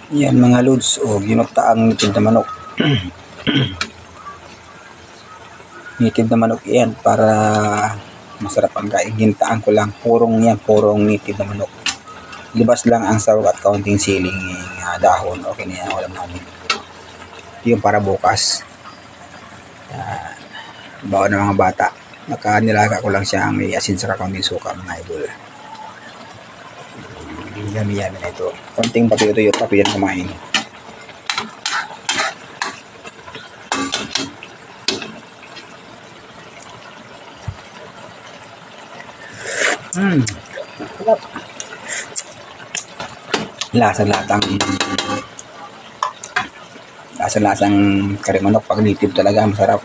Yan mga lods, o ginutaang nitid na manok. Nitid na manok yan para masarap ang kain. Gintaan ko lang, purong nitid na manok. Libas lang ang sawag at kaunting siling dahon. Okay na yan, ulam namin. Yung para bukas. Bawa ng mga bata. Nilaga ko lang siya ang may asin sa kaunting suka, mga idol. Yummy na ito. Konting patuyot tapos yan kumain. Sarap. Lasang karimanok pag native talaga, masarap.